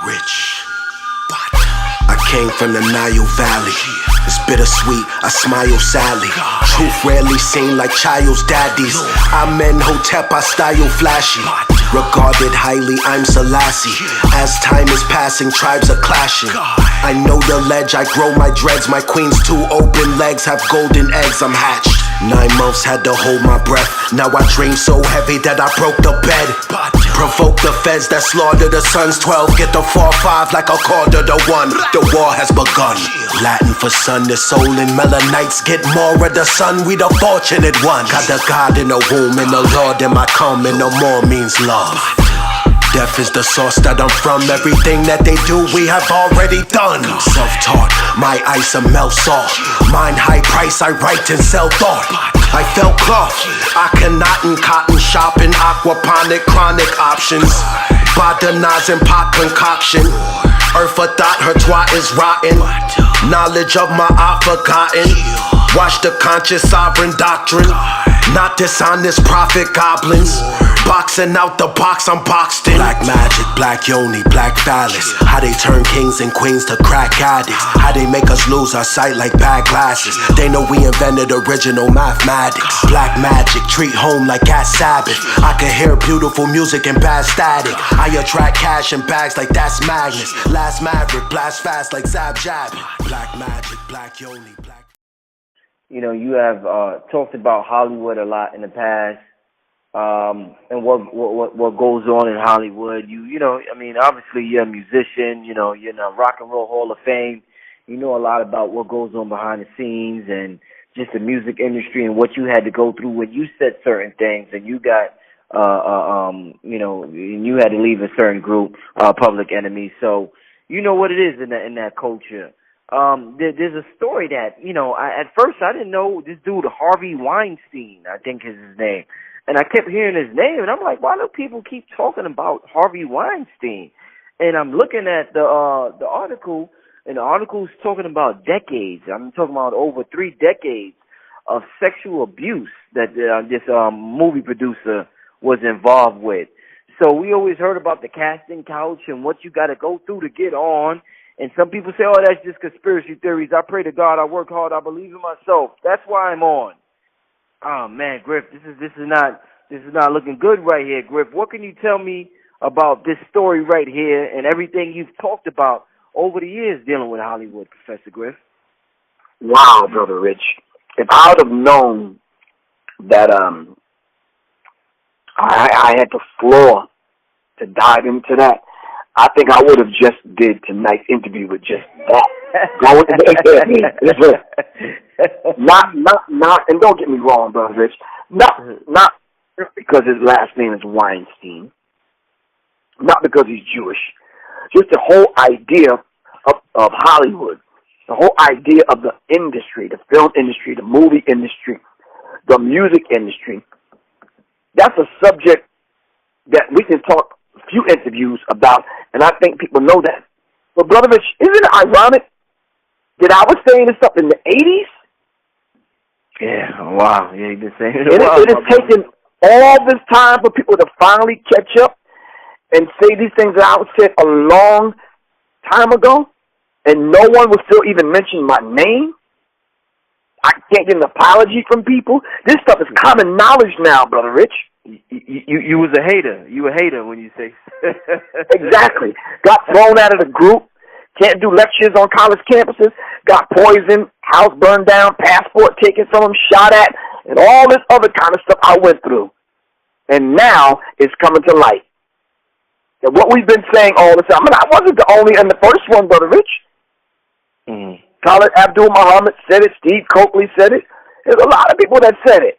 rich, but I came from the Nile Valley. It's bittersweet, I smile sadly. Truth rarely seen like child's daddies. I'm in Hotep, I style flashy. Regarded highly, I'm Selassie. As time is passing, tribes are clashing. I know the ledge, I grow my dreads. My queen's two open legs have golden eggs, I'm hatched. 9 months had to hold my breath. Now I dream so heavy that I broke the bed. Provoke the feds that slaughter the sons. 12 get the 4-5 like a quarter to 1. The war has begun. Latin for sun, the soul and melanites get more of the sun. We the fortunate ones. Got the God in the womb and the Lord in my come, and no more means love. Death is the source that I'm from. Everything that they do, we have already done. Self-taught, my ice a melt salt. Mine high price, I write and sell thought. I felt cloth, I cannot in cotton shopping. Aquaponic, chronic options. Botanizing pot concoction. Earth a thought, her twat is rotten. Knowledge of my art forgotten. Watch the conscious sovereign doctrine. Not dishonest prophet goblins. Boxing out the box, I'm boxed in. Black magic, black yoni, black phallus. How they turn kings and queens to crack addicts. How they make us lose our sight like bad glasses. They know we invented original mathematics. Black magic, treat home like at Sabbath. I can hear beautiful music and bad static. I attract cash in bags like that's Magnus. Last maverick, blast fast like Zab Jabbit. Black magic, black yoni, black. You know, you have talked about Hollywood a lot in the past. And what goes on in Hollywood. You know, I mean, obviously you're a musician, you know, you're in the Rock and Roll Hall of Fame. You know a lot about what goes on behind the scenes and just the music industry and what you had to go through when you said certain things and you got, you know, and you had to leave a certain group, Public Enemy. So you know what it is in that culture. There's a story that, you know, at first I didn't know this dude, Harvey Weinstein, I think is his name. And I kept hearing his name, and I'm like, why do people keep talking about Harvey Weinstein? And I'm looking at the article, and the article's talking about decades. I'm talking about over 3 decades of sexual abuse that this movie producer was involved with. So we always heard about the casting couch and what you got to go through to get on. And some people say, oh, that's just conspiracy theories. I pray to God, I work hard, I believe in myself. That's why I'm on. Oh man, Griff, this is not looking good right here, Griff. What can you tell me about this story right here and everything you've talked about over the years dealing with Hollywood, Professor Griff? Wow, Brother Rich. If I would have known that I had the floor to dive into that, I think I would have just did tonight's interview with just that. Not, and don't get me wrong, Brother Rich, not because his last name is Weinstein, not because he's Jewish, just the whole idea of Hollywood, the whole idea of the industry, the film industry, the movie industry, the music industry. That's a subject that we can talk a few interviews about, and I think people know that. But Brother Rich, isn't it ironic that I was saying this up in the 80s? Yeah, wow. Yeah, you've been saying it. It has taken all this time for people to finally catch up and say these things that I said a long time ago, and no one will still even mention my name. I can't get an apology from people. This stuff is common knowledge now, Brother Rich. You was a hater. You a hater when you say Exactly. Got thrown out of the group. Can't do lectures on college campuses. Got poisoned. House burned down. Passport taken from them. Shot at. And all this other kind of stuff I went through. And now it's coming to light. And what we've been saying all the time. I mean, I wasn't the only and the first one, Brother Rich. Mm-hmm. Khalid Abdul-Muhammad said it. Steve Coakley said it. There's a lot of people that said it.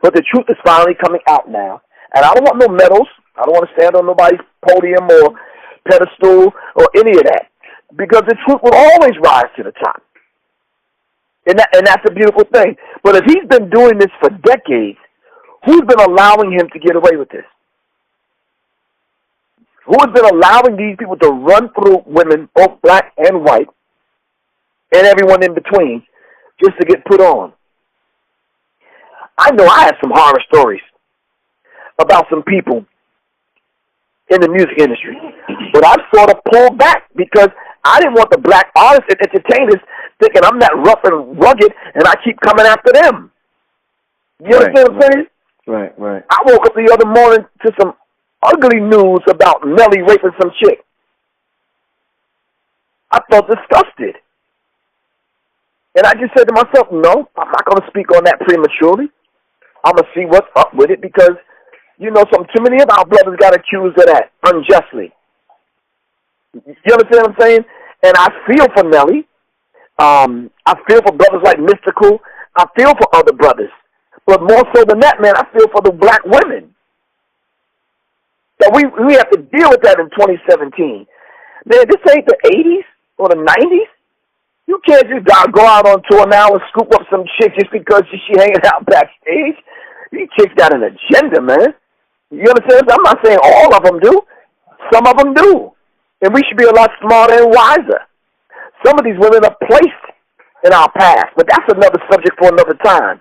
But the truth is finally coming out now. And I don't want no medals. I don't want to stand on nobody's podium or pedestal or any of that. Because the truth will always rise to the top. And that's a beautiful thing. But if he's been doing this for decades, who's been allowing him to get away with this? Who has been allowing these people to run through women, both black and white, and everyone in between, just to get put on? I know I have some horror stories about some people in the music industry. But I've sort of pulled back because I didn't want the black artists and entertainers thinking I'm that rough and rugged and I keep coming after them. You understand what I'm saying? Right. I woke up the other morning to some ugly news about Nelly raping some chick. I felt disgusted. And I just said to myself, no, I'm not going to speak on that prematurely. I'm going to see what's up with it because, you know, too many of our brothers got accused of that unjustly. You understand what I'm saying? And I feel for Nelly. I feel for brothers like Mystical. I feel for other brothers. But more so than that, man, I feel for the black women. That we have to deal with that in 2017. Man, this ain't the 80s or the 90s. You can't just go out on tour now and scoop up some chick just because she hanging out backstage. These chicks got an agenda, man. You understand? I'm not saying all of them do. Some of them do. And we should be a lot smarter and wiser. Some of these women are placed in our past, but that's another subject for another time.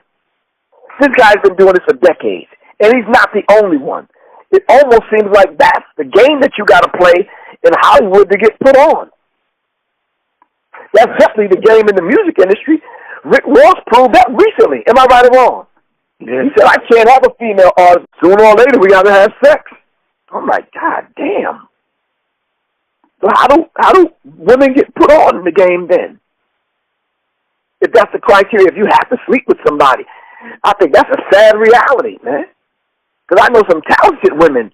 This guy's been doing this for decades, and he's not the only one. It almost seems like that's the game that you got to play in Hollywood to get put on. That's definitely the game in the music industry. Rick Ross proved that recently. Am I right or wrong? Yeah. He said, I can't have a female artist. Sooner or later, we got to have sex. I'm like, God damn. So how do women get put on in the game then? If that's the criteria, if you have to sleep with somebody, I think that's a sad reality, man. Because I know some talented women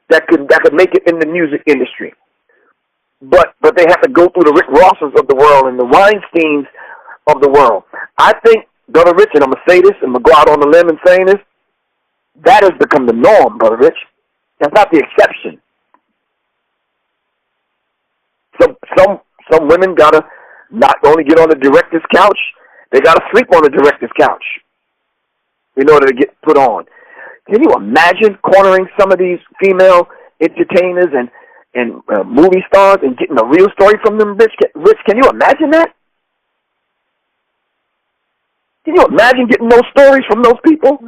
that could make it in the music industry. But they have to go through the Rick Rosses of the world and the Weinsteins of the world. I think, Brother Rich, and I'm going to say this, and I'm going to go out on the limb and saying this, that has become the norm, Brother Rich. That's not the exception. Some women got to not only get on the director's couch, they got to sleep on the director's couch in order to get put on. Can you imagine cornering some of these female entertainers and movie stars and getting a real story from them, Rich, can you imagine that? Can you imagine getting those stories from those people?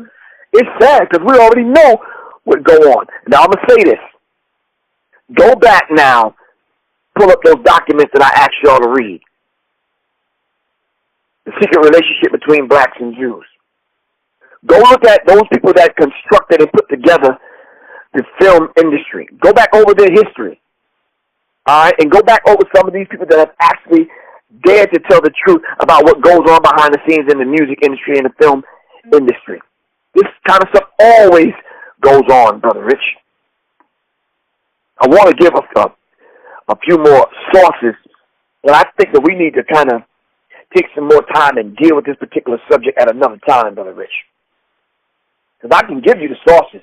It's sad because we already know what go on. Now, I'm going to say this. Go back now, pull up those documents that I asked y'all to read. The secret relationship between blacks and Jews. Go look at those people that constructed and put together the film industry. Go back over their history. All right? And go back over some of these people that have actually dared to tell the truth about what goes on behind the scenes in the music industry and the film industry. This kind of stuff always goes on, Brother Rich. I want to give a few more sources, and I think that we need to kind of take some more time and deal with this particular subject at another time, Brother Rich. Because I can give you the sources.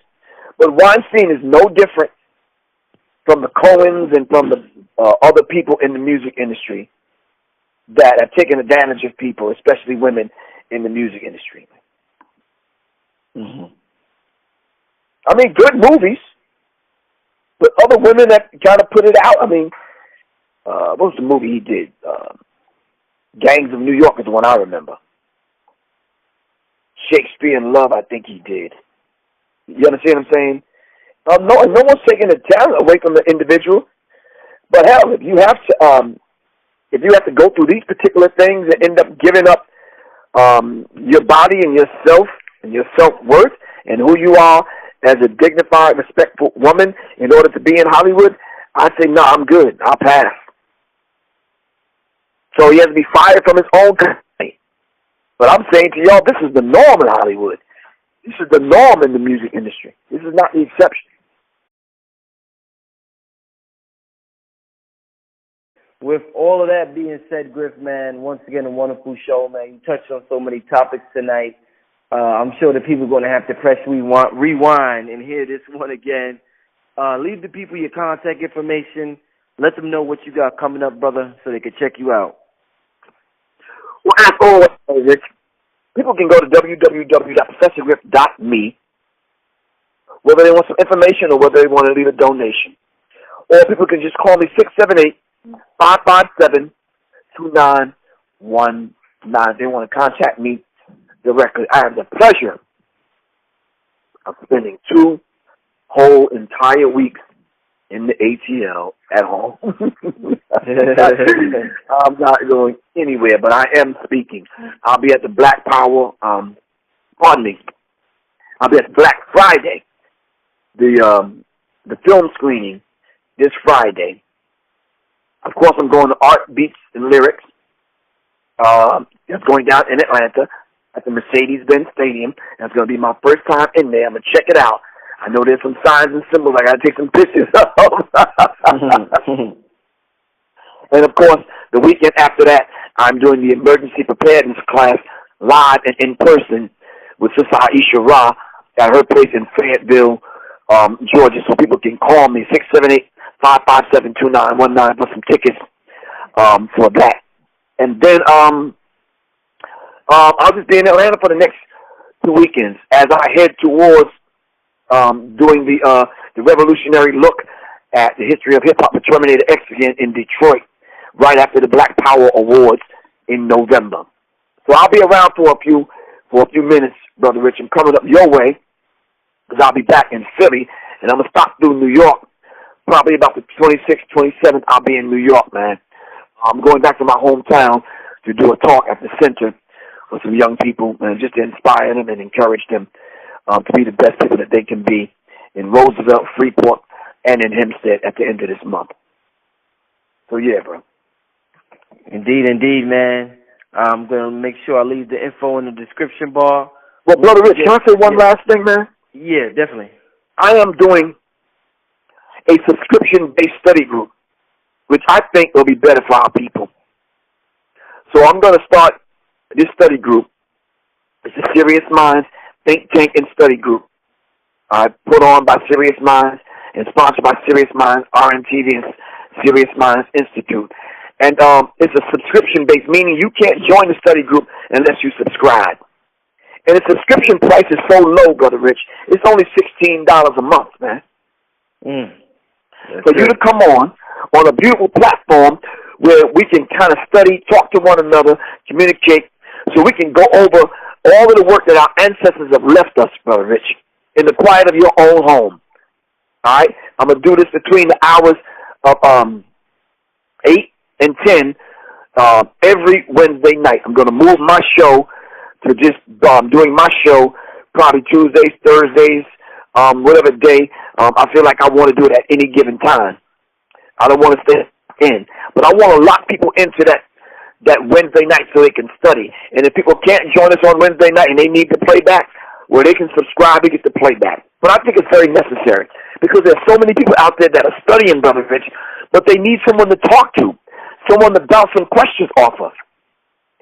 But Weinstein is no different from the Coens and from the other people in the music industry that have taken advantage of people, especially women in the music industry. Mm-hmm. I mean, good movies, but other women that kind of put it out. I mean, what was the movie he did? Gangs of New York is the one I remember. Shakespeare in Love, I think he did. You understand what I'm saying? No one's taking the talent away from the individual. But hell, if you have to go through these particular things and end up giving up your body and yourself and your self-worth and who you are as a dignified, respectful woman in order to be in Hollywood, I say, no, I'm good. I'll pass. So he has to be fired from his own company. But I'm saying to y'all, this is the norm in Hollywood. This is the norm in the music industry. This is not the exception. With all of that being said, Griff, man, once again, a wonderful show, man. You touched on so many topics tonight. I'm sure the people are going to have to press rewind and hear this one again. Leave the people your contact information. Let them know what you got coming up, brother, so they can check you out. Well, as always, Rich, people can go to www.professorgriff.me, whether they want some information or whether they want to leave a donation. Or people can just call me 678-557-2919. If they want to contact me directly. I have the pleasure of spending 2 whole entire weeks in the ATL at home. I'm not going anywhere, but I am speaking. I'll be at the Black Power, I'll be at Black Friday, the film screening this Friday. Of course, I'm going to Art, Beats, and Lyrics. It's going down in Atlanta at the Mercedes-Benz Stadium. That's going to be my first time in there. I'm going to check it out. I know there's some signs and symbols I got to take some pictures of. And, of course, the weekend after that, I'm doing the emergency preparedness class live and in person with Sister Aisha Ra at her place in Fayetteville, Georgia. So people can call me, 678-557-2919 for some tickets for that. And then I'll just be in Atlanta for the next 2 weekends as I head towards doing the revolutionary look at the history of hip-hop with Terminator X again in Detroit right after the Black Power Awards in November. So I'll be around for a few minutes, Brother Rich. I'm coming up your way because I'll be back in Philly, and I'm going to stop through New York. Probably about the 26th, 27th, I'll be in New York, man. I'm going back to my hometown to do a talk at the center with some young people and just to inspire them and encourage them to be the best people that they can be in Roosevelt, Freeport, and in Hempstead at the end of this month. So, yeah, bro. Indeed, man. I'm going to make sure I leave the info in the description bar. Well, Brother Rich, can I say one last thing, man? Yeah, definitely. I am doing a subscription-based study group, which I think will be better for our people. So I'm going to start this study group. It's a Serious Minds Think Tank and Study Group. Put on by Serious Minds and sponsored by Serious Minds, RMTV, and Serious Minds Institute. And it's a subscription-based, meaning you can't join the study group unless you subscribe. And the subscription price is so low, Brother Rich. It's only $16 a month, man. For you to come on a beautiful platform where we can kind of study, talk to one another, communicate, so we can go over all of the work that our ancestors have left us, Brother Rich, in the quiet of your own home. All right? I'm going to do this between the hours of 8 and 10 every Wednesday night. I'm going to move my show to just doing my show probably Tuesdays, Thursdays, whatever day I feel like I want to do it at any given time. I don't want to stay in. But I want to lock people into that Wednesday night so they can study. And if people can't join us on Wednesday night and they need the playback, where they can subscribe and get the playback. But I think it's very necessary because there's so many people out there that are studying, Brother Rich, but they need someone to talk to, someone to bounce some questions off of.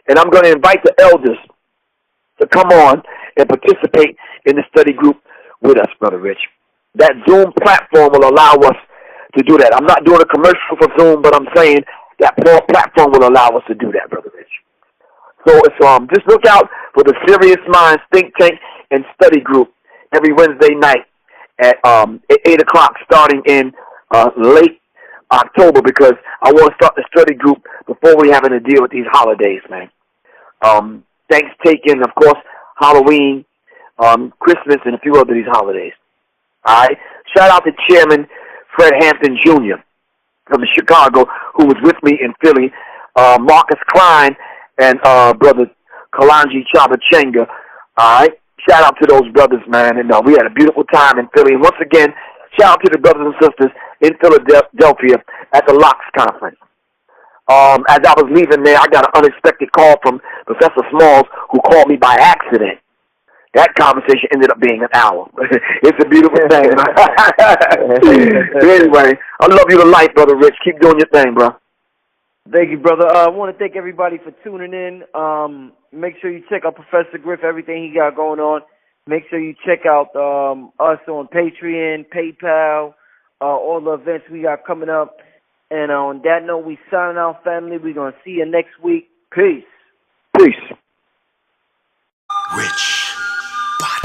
And I'm going to invite the elders to come on and participate in the study group with us, Brother Rich. That Zoom platform will allow us to do that. I'm not doing a commercial for Zoom, but I'm saying that platform will allow us to do that, Brother Rich. So it's, just look out for the Serious Minds Think Tank and Study Group every Wednesday night at 8 o'clock starting in late October because I want to start the study group before we having to deal with these holidays, man. Thanksgiving, of course, Halloween, Christmas, and a few other these holidays. All right? Shout out to Chairman Fred Hampton Jr. from Chicago, who was with me in Philly, Marcus Klein and Brother Kalanji Chabachenga. All right? Shout out to those brothers, man. And we had a beautiful time in Philly. And once again, shout out to the brothers and sisters in Philadelphia at the LOX conference. As I was leaving there, I got an unexpected call from Professor Smalls, who called me by accident. That conversation ended up being an hour. It's a beautiful thing. Anyway, I love you to life, Brother Rich. Keep doing your thing, bro. Thank you, brother. I want to thank everybody for tuning in. Make sure you check out Professor Griff, everything he got going on. Make sure you check out us on Patreon, PayPal, all the events we got coming up. And on that note, we signing out, family. We're going to see you next week. Peace. Peace. Rich, but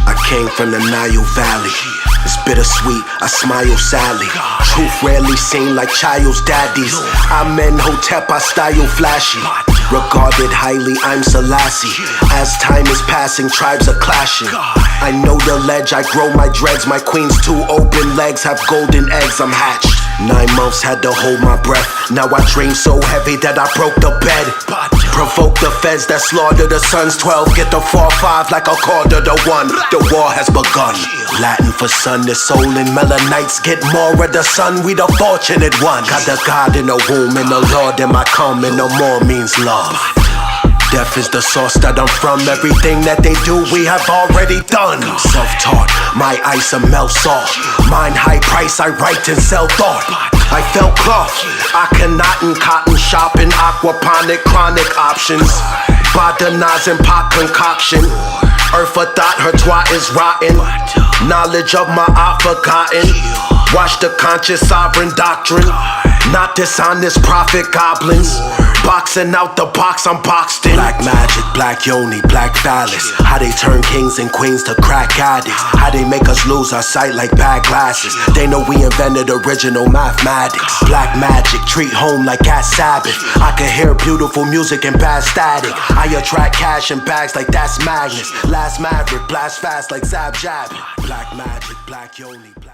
I came from the Nile Valley. It's bittersweet, I smile sadly. Truth rarely seen like child's daddies. Amenhotep, I style flashy. Regarded highly, I'm Selassie. As time is passing, tribes are clashing. I know the ledge, I grow my dreads. My queen's two open legs have golden eggs, I'm hatched. 9 months had to hold my breath. Now I dream so heavy that I broke the bed. Provoke the feds that slaughter the sons. 12 get the 4-5 like a quarter to 1. The war has begun. Latin for sun, the soul and melanites get more of the sun. We the fortunate one. Got the God in the womb and the Lord in my come, and no more means love. Death is the source that I'm from. Everything that they do, we have already done. Self-taught, my ice a melt salt. Mine high price, I write and sell thought. I felt cloth, I cannot in cotton shopping. Aquaponic, chronic options. Badanaz and pot concoction. Earth a thought, her twat is rotten. Knowledge of my art forgotten. Watch the conscious sovereign doctrine. Not dishonest prophet goblins. Boxing out the box, I'm boxed in. Black magic, black yoni, black phallus. How they turn kings and queens to crack addicts. How they make us lose our sight like bad glasses. They know we invented original mathematics. Black magic, treat home like at Sabbath. I can hear beautiful music and bad static. I attract cash in bags like that's Magnus. Last maverick, blast fast like Zab Jab. Black magic, black yoni, black